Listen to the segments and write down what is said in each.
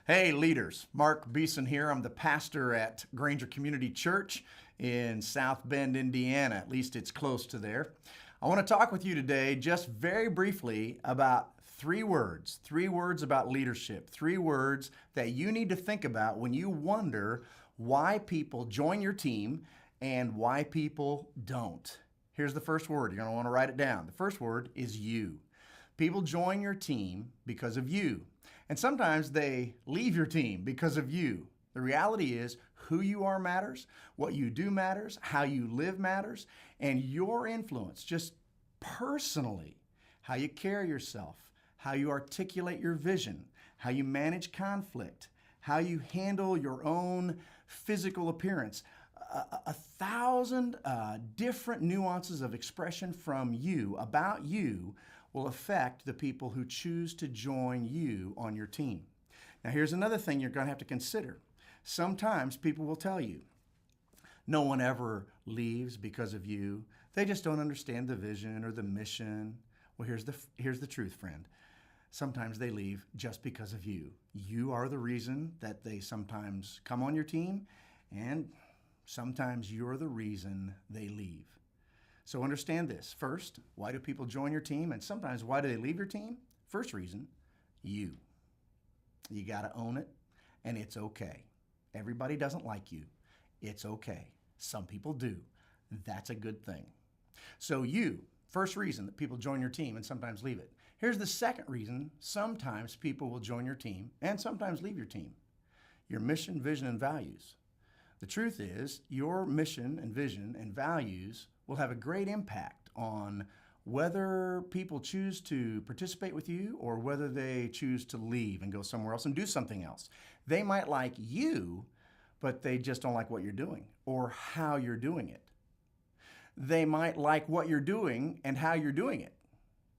Hey, leaders. Mark Beeson here. I'm the pastor at Granger Community Church in South Bend, Indiana. At least it's close to there. I want to talk with you today just very briefly about three words about leadership, three words that you need to think about when you wonder why people join your team and why people don't. Here's the first word. You're going to want to write it down. The first word is you. People join your team because of you. And sometimes they leave your team because of you. The reality is who you are matters, what you do matters, how you live matters, and your influence, just personally, how you carry yourself, how you articulate your vision, how you manage conflict, how you handle your own physical appearance. A thousand different nuances of expression from you, about you, will affect the people who choose to join you on your team. Now, here's another thing you're going to have to consider. Sometimes people will tell you, no one ever leaves because of you. They just don't understand the vision or the mission. Well, here's the truth, friend. Sometimes they leave just because of you. You are the reason that they sometimes come on your team, and sometimes you're the reason they leave. So understand this. First, why do people join your team? And sometimes why do they leave your team? First reason, you. You got to own it, and it's okay. Everybody doesn't like you. It's okay. Some people do. That's a good thing. So you, first reason that people join your team and sometimes leave it. Here's the second reason sometimes people will join your team and sometimes leave your team. Your mission, vision, and values. The truth is, your mission and vision and values will have a great impact on whether people choose to participate with you or whether they choose to leave and go somewhere else and do something else. They might like you, but they just don't like what you're doing or how you're doing it. They might like what you're doing and how you're doing it,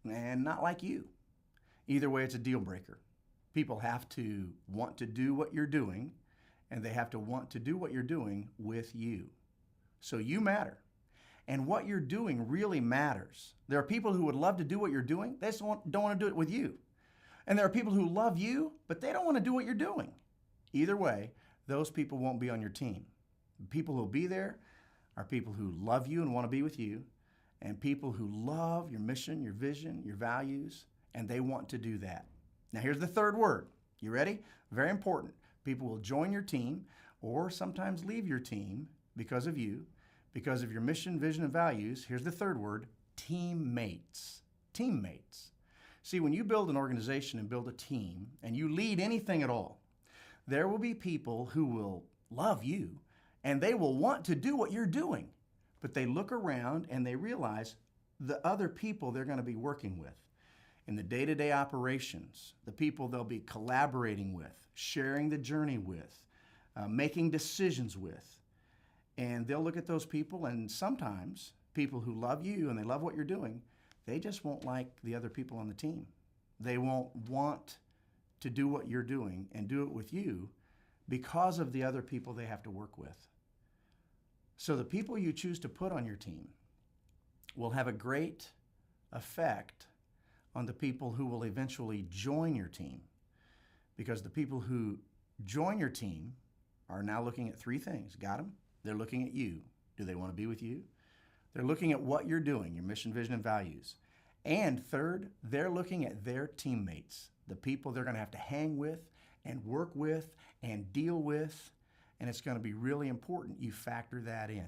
and not like you. Either way, it's a deal breaker. People have to want to do what you're doing, and they have to want to do what you're doing with you. So you matter. And what you're doing really matters. There are people who would love to do what you're doing. They just don't want to do it with you. And there are people who love you, but they don't want to do what you're doing. Either way, those people won't be on your team. People who will be there are people who love you and want to be with you, and people who love your mission, your vision, your values, and they want to do that. Now here's the third word. You ready? Very important. People will join your team or sometimes leave your team because of you, because of your mission, vision, and values. Here's the third word, teammates. Teammates. See, when you build an organization and build a team and you lead anything at all, there will be people who will love you and they will want to do what you're doing, but they look around and they realize the other people they're going to be working with in the day-to-day operations, the people they'll be collaborating with, sharing the journey with, making decisions with. And they'll look at those people, and sometimes people who love you and they love what you're doing, they just won't like the other people on the team. They won't want to do what you're doing and do it with you because of the other people they have to work with. So the people you choose to put on your team will have a great effect on the people who will eventually join your team, because the people who join your team are now looking at three things. Got them? They're looking at you. Do they want to be with you? They're looking at what you're doing, your mission, vision, and values. And third, they're looking at their teammates, the people they're going to have to hang with and work with and deal with. And it's going to be really important you factor that in.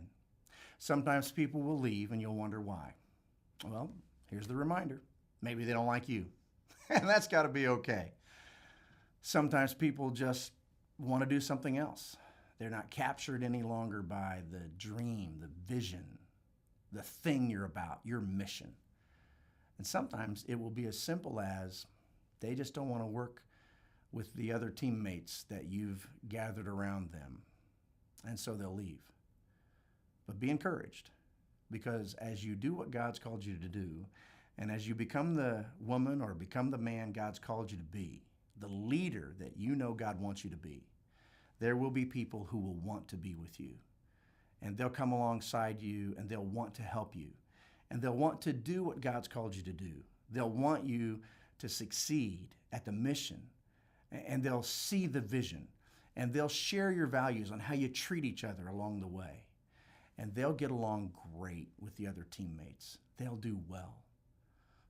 Sometimes people will leave and you'll wonder why. Well, here's the reminder. Maybe they don't like you. And that's got to be okay. Sometimes people just want to do something else. They're not captured any longer by the dream, the vision, the thing you're about, your mission. And sometimes it will be as simple as they just don't want to work with the other teammates that you've gathered around them. And so they'll leave. But be encouraged, because as you do what God's called you to do, and as you become the woman or become the man God's called you to be, the leader that you know God wants you to be, there will be people who will want to be with you. And they'll come alongside you and they'll want to help you. And they'll want to do what God's called you to do. They'll want you to succeed at the mission. and they'll see the vision, and they'll share your values on how you treat each other along the way. And they'll get along great with the other teammates. They'll do well.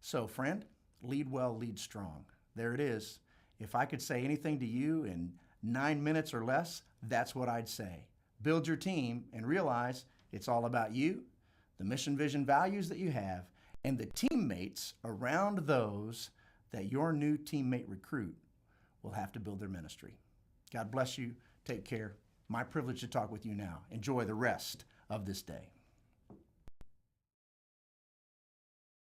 So, friend, lead well, lead strong. There it is. If I could say anything to you in 9 minutes or less, that's what I'd say. Build your team and realize it's all about you, the mission, vision, values that you have, and the teammates around those that your new teammate recruit will have to build their ministry. God bless you. Take care. My privilege to talk with you now. Enjoy the rest of this day.